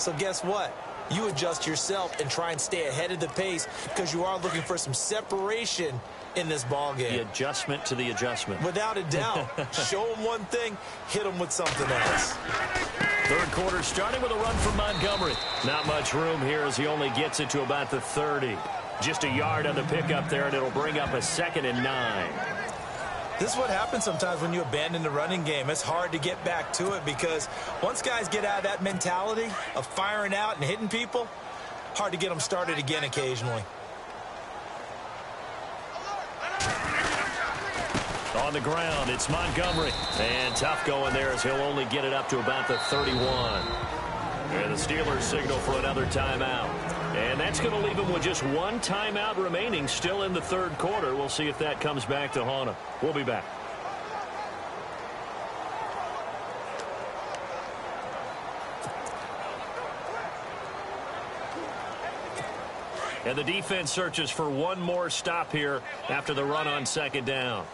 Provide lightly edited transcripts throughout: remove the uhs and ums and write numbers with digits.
So guess what? You adjust yourself and try and stay ahead of the pace because you are looking for some separation in this ball game. The adjustment to the adjustment. Without a doubt. Show them one thing, hit them with something else. Third quarter starting with a run from Montgomery. Not much room here as he only gets it to about the 30. Just a yard on the pickup there, and it'll bring up a 2nd and 9. This is what happens sometimes when you abandon the running game. It's hard to get back to it because once guys get out of that mentality of firing out and hitting people, hard to get them started again occasionally. On the ground, it's Montgomery. And tough going there as he'll only get it up to about the 31. And the Steelers signal for another timeout. And that's going to leave them with just one timeout remaining still in the third quarter. We'll see if that comes back to haunt them. We'll be back. And the defense searches for one more stop here after the run on 2nd down.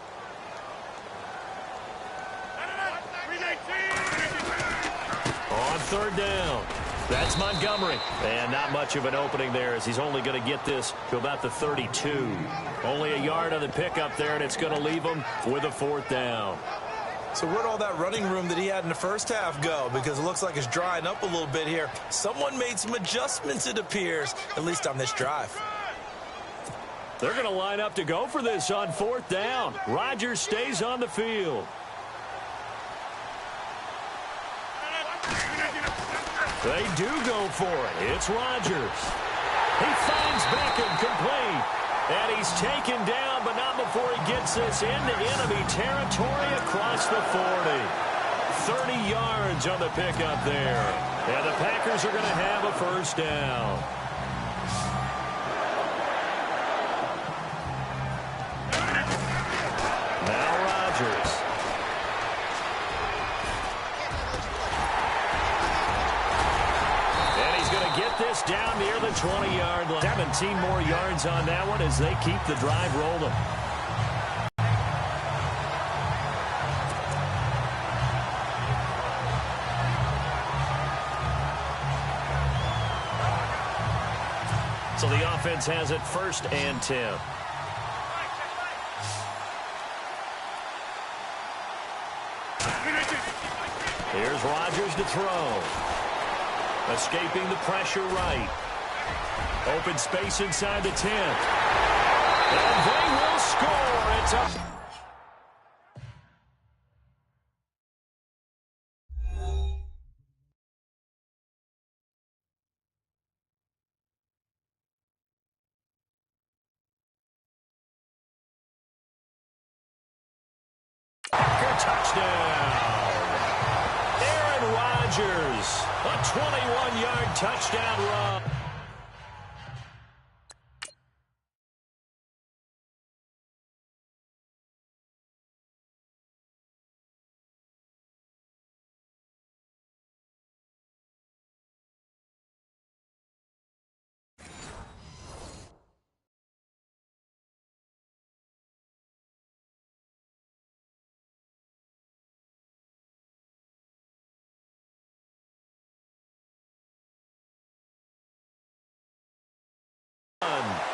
On 3rd down, that's Montgomery. And not much of an opening there as he's only going to get this to about the 32. Only a yard on the pickup there, and it's going to leave him with a 4th down. So where'd all that running room that he had in the first half go? Because it looks like it's drying up a little bit here. Someone made some adjustments, it appears, at least on this drive. They're going to line up to go for this on 4th down. Rodgers stays on the field. They do go for it. It's Rodgers. He finds Beckham complete. And he's taken down, but not before he gets this into enemy territory across the 40. 30 yards on the pickup there. And the Packers are going to have a 1st down. Now Rodgers. Get this down near the 20-yard line. 17 more yards on that one as they keep the drive rolling. So the offense has it 1st and 10. Here's Rodgers to throw. Escaping the pressure right. Open space inside the 10. And they will score. It's up. Packer touchdown. Aaron Rodgers. A 21-yard touchdown run.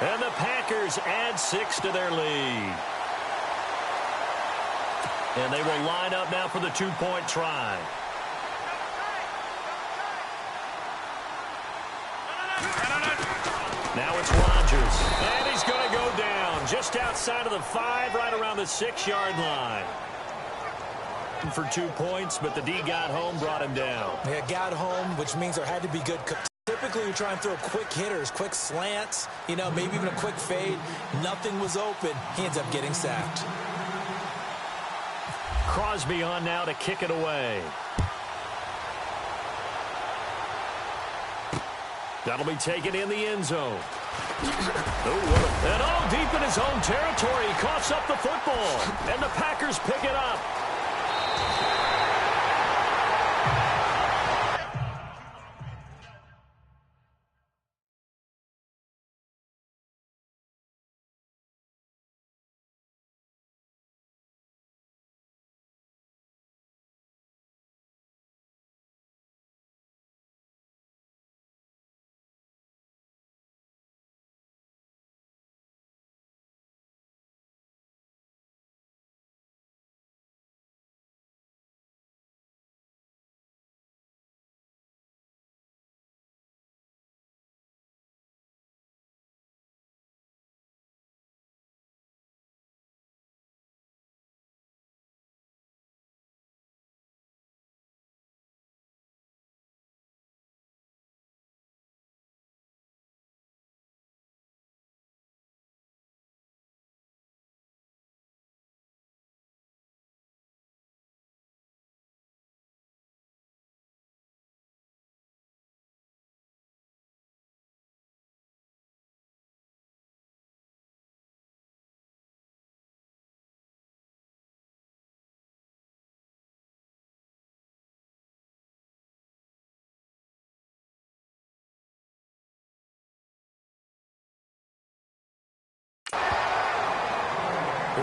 And the Packers add 6 to their lead. And they will line up now for the 2-point try. Now it's Rodgers. And he's going to go down just outside of the 5, right around the 6-yard line. For 2 points, but the D got home, brought him down. Yeah, got home, which means there had to be good. Typically, you try and throw quick hitters, quick slants, maybe even a quick fade. Nothing was open. He ends up getting sacked. Crosby on now to kick it away. That'll be taken in the end zone. And all deep in his own territory. He coughs up the football. And the Packers pick it up.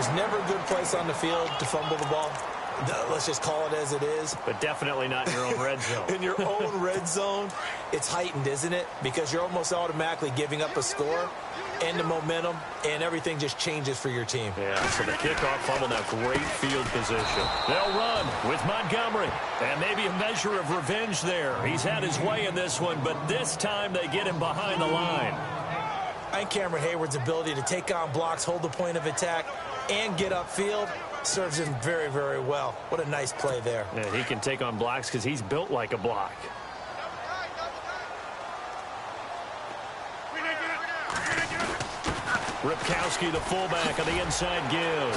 There's never a good place on the field to fumble the ball. Let's just call it as it is. But definitely not in your own red zone. In your own red zone, it's heightened, isn't it? Because you're almost automatically giving up a score and the momentum, and everything just changes for your team. Yeah, so the kickoff fumble, now great field position. They'll run with Montgomery. And maybe a measure of revenge there. He's had his way in this one, but this time they get him behind the line. I think Cameron Hayward's ability to take on blocks, hold the point of attack, and get upfield serves him very, very well. What a nice play there. Yeah, he can take on blocks because he's built like a block. Ripkowski, the fullback, on the inside give.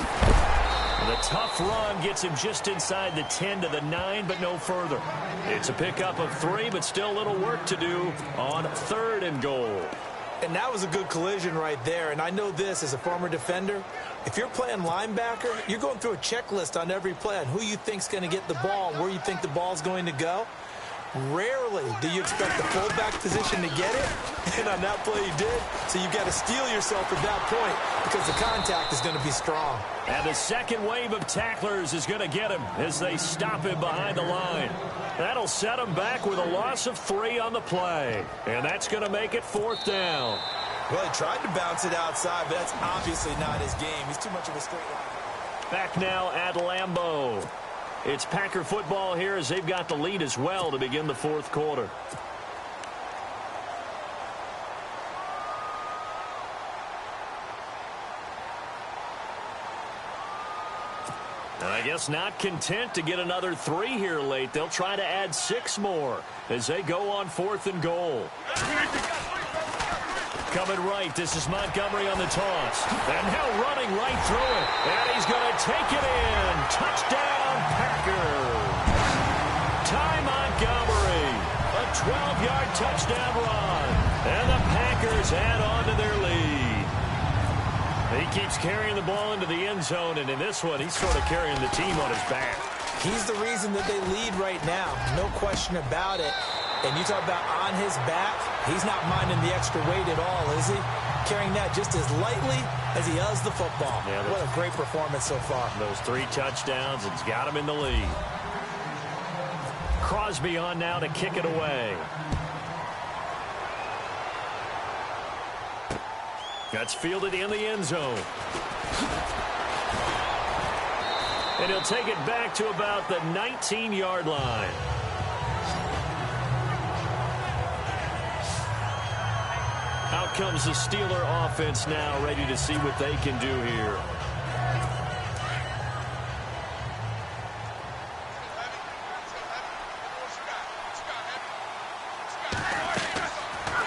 The tough run gets him just inside the 10 to the 9, but no further. It's a pickup of 3, but still a little work to do on 3rd and goal. And that was a good collision right there. And I know this as a former defender. If you're playing linebacker, you're going through a checklist on every play on who you think's going to get the ball and where you think the ball's going to go. Rarely do you expect the fullback position to get it. And on that play, he did. So you've got to steel yourself at that point because the contact is going to be strong. And the second wave of tacklers is going to get him as they stop him behind the line. That'll set him back with a loss of 3 on the play. And that's going to make it 4th down. Well, he tried to bounce it outside, but that's obviously not his game. He's too much of a straight line. Back now at Lambeau. It's Packer football here as they've got the lead as well to begin the 4th quarter. I guess not content to get another 3 here late. They'll try to add 6 more as they go on 4th and goal. Coming right, this is Montgomery on the toss. And now running right through it. And he's going to take it in. Touchdown, Packers. Ty Montgomery. A 12-yard touchdown run. And the Packers add on to their lead. He keeps carrying the ball into the end zone, and in this one, he's sort of carrying the team on his back. He's the reason that they lead right now. No question about it. And you talk about on his back, he's not minding the extra weight at all, is he? Carrying that just as lightly as he does the football. Yeah, what a great performance so far. Those 3 touchdowns, it's got him in the lead. Crosby on now to kick it away. That's fielded in the end zone. And he'll take it back to about the 19-yard line. Out comes the Steeler offense now, ready to see what they can do here.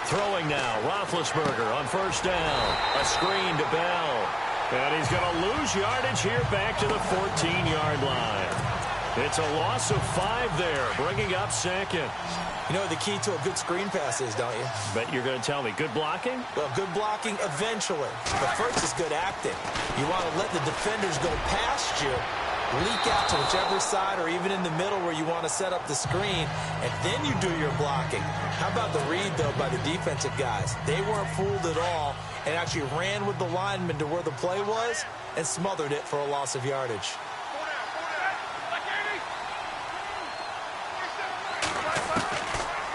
Throwing now, Roethlisberger on 1st down. A screen to Bell. And he's going to lose yardage here back to the 14-yard line. It's a loss of 5 there, bringing up 2nd. You know what the key to a good screen pass is, don't you? Bet you're going to tell me. Good blocking? Well, good blocking eventually. But first is good acting. You want to let the defenders go past you, leak out to whichever side or even in the middle where you want to set up the screen, and then you do your blocking. How about the read, though, by the defensive guys? They weren't fooled at all and actually ran with the lineman to where the play was and smothered it for a loss of yardage.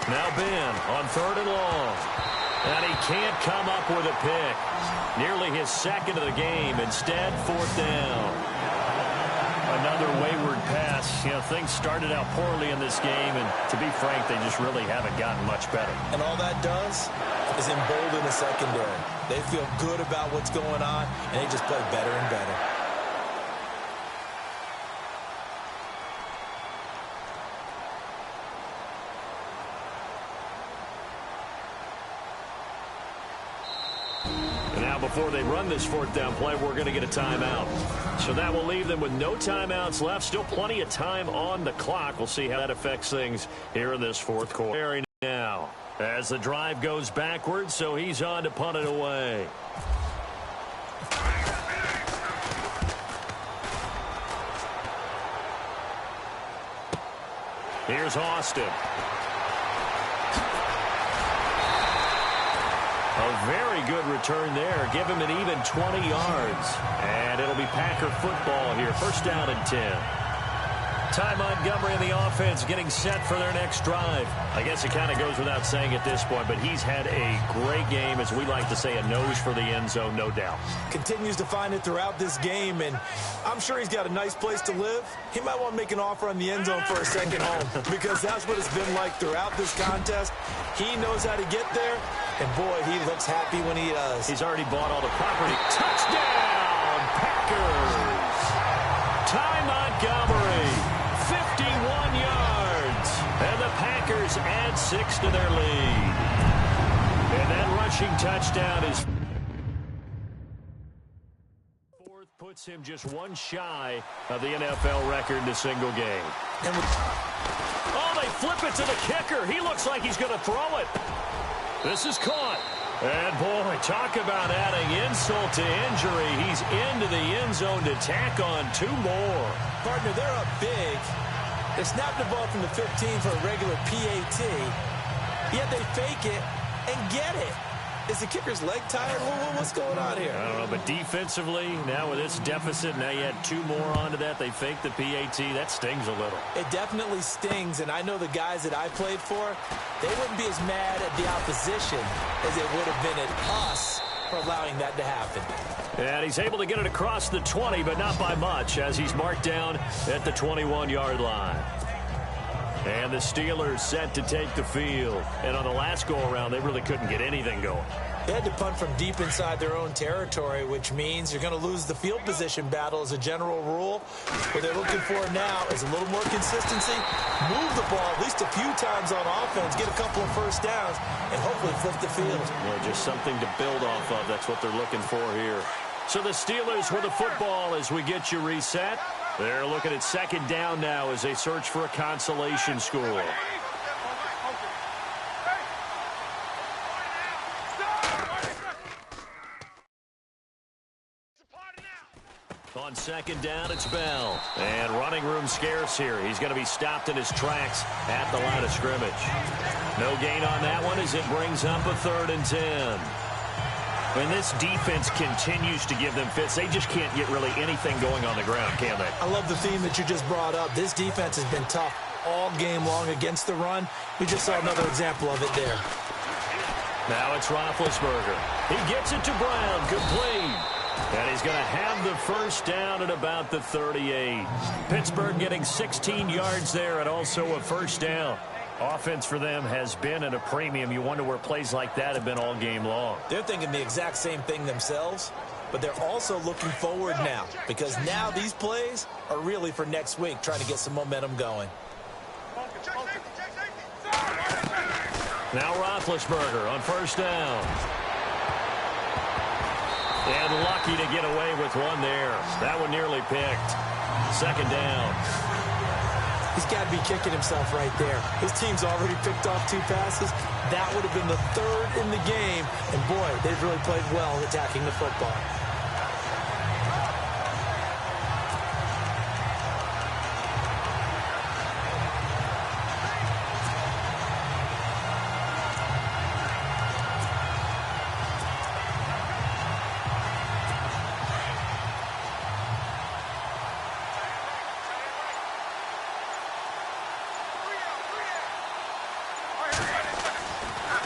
Now Ben on 3rd and long. And he can't come up with a pick. Nearly his 2nd of the game. Instead, 4th down. Another wayward pass. You know, things started out poorly in this game, and to be frank, they just really haven't gotten much better. And all that does is embolden the secondary. They feel good about what's going on, and they just play better and better. Before they run this 4th down play, we're going to get a timeout. So that will leave them with no timeouts left. Still plenty of time on the clock. We'll see how that affects things here in this 4th quarter. Now, as the drive goes backwards, so he's on to punt it away. Here's Austin. A very good return there. Give him an even 20 yards. And it'll be Packer football here. First down and 10. Ty Montgomery in the offense getting set for their next drive. I guess it kind of goes without saying at this point, but he's had a great game, as we like to say, a nose for the end zone, no doubt. Continues to find it throughout this game, and I'm sure he's got a nice place to live. He might want to make an offer on the end zone for a second home, because that's what it's been like throughout this contest. He knows how to get there, and boy, he looks happy when he does. He's already bought all the property. Touchdown, Packers! Ty Montgomery. 51 yards, and the Packers add 6 to their lead. And that rushing touchdown is fourth, puts him just one shy of the NFL record in a single game. Oh, they flip it to the kicker. He looks like he's going to throw it. This is caught. And, boy, talk about adding insult to injury. He's into the end zone to tack on 2 more. Partner, they're up big. They snapped the ball from the 15 for a regular PAT, yet they fake it and get it. Is the kicker's leg tired? What's going on here? I don't know, but defensively, now with this deficit, now you add 2 more onto that. They fake the PAT. That stings a little. It definitely stings, and I know the guys that I played for, they wouldn't be as mad at the opposition as it would have been at us for allowing that to happen. And he's able to get it across the 20, but not by much, as he's marked down at the 21-yard line. And the Steelers set to take the field. And on the last go-around, they really couldn't get anything going. They had to punt from deep inside their own territory, which means you're going to lose the field position battle as a general rule. What they're looking for now is a little more consistency, move the ball at least a few times on offense, get a couple of first downs, and hopefully flip the field. Well, just something to build off of. That's what they're looking for here. So the Steelers with the football as we get you reset. They're looking at second down now as they search for a consolation score. On second down, it's Bell. And running room scarce here. He's going to be stopped in his tracks at the line of scrimmage. No gain on that one as it brings up a 3rd and 10. When this defense continues to give them fits, they just can't get really anything going on the ground, can they? I love the theme that you just brought up. This defense has been tough all game long against the run. We just saw another example of it there. Now it's Roethlisberger. He gets it to Brown, complete. And he's going to have the first down at about the 38. Pittsburgh getting 16 yards there and also a first down. Offense for them has been at a premium. You wonder where plays like that have been all game long. They're thinking the exact same thing themselves, but they're also looking forward now because now these plays are really for next week, trying to get some momentum going. Now Roethlisberger on first down. And lucky to get away with one there. That one nearly picked. Second down. He's got to be kicking himself right there. His team's already picked off 2 passes. That would have been the 3rd in the game. And, boy, they've really played well attacking the football.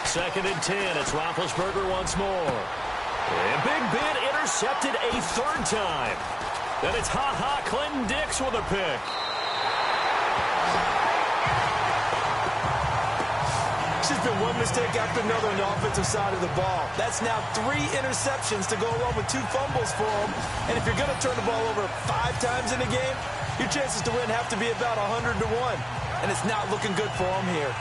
Second and 10. It's Roethlisberger once more. And Big Ben intercepted a 3rd time. Then it's Clinton Dix with a pick. It's just been one mistake after another on the offensive side of the ball. That's now 3 interceptions to go along with 2 fumbles for him. And if you're going to turn the ball over 5 times in a game, your chances to win have to be about 100 to 1. And it's not looking good for him here.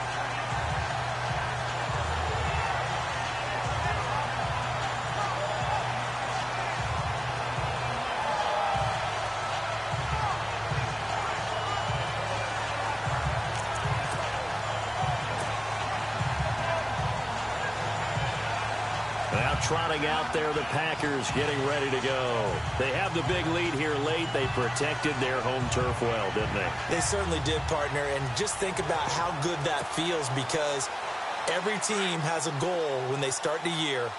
Trotting out there, the Packers getting ready to go. They have the big lead here late. They protected their home turf well, didn't they? They certainly did, partner. And just think about how good that feels because every team has a goal when they start the year.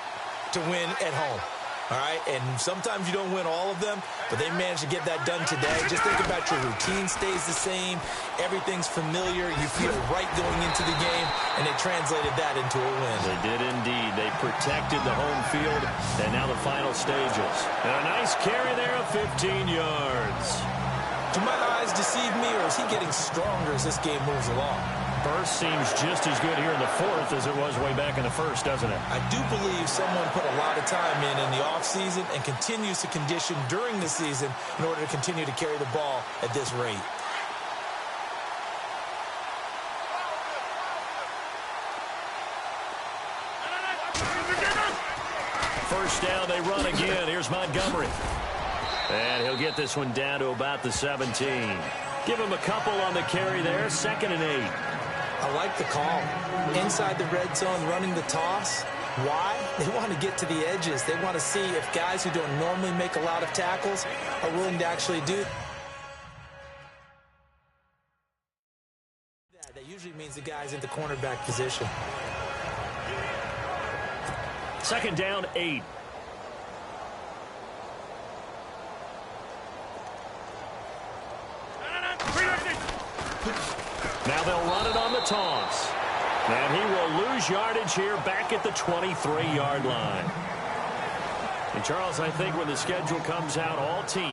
to win at home. All right, and sometimes you don't win all of them, but they managed to get that done today. Just think about your routine stays the same. Everything's familiar. You feel right going into the game, and they translated that into a win. They did indeed. They protected the home field, and now the final stages. And a nice carry there of 15 yards. Do my eyes deceive me, or is he getting stronger as this game moves along? Burst seems just as good here in the fourth as it was way back in the first, doesn't it? I do believe someone put a lot of time in the offseason and continues to condition during the season in order to continue to carry the ball at this rate. First down, they run again. Here's Montgomery. And he'll get this one down to about the 17. Give him a couple on the carry there, 2nd and 8. I like the call. Inside the red zone, running the toss. Why? They want to get to the edges. They want to see if guys who don't normally make a lot of tackles are willing to actually do that. That usually means the guy's in the cornerback position. 2nd down, 8. Now they'll run it on the toss. And he will lose yardage here back at the 23-yard line. And, Charles, I think when the schedule comes out, all teams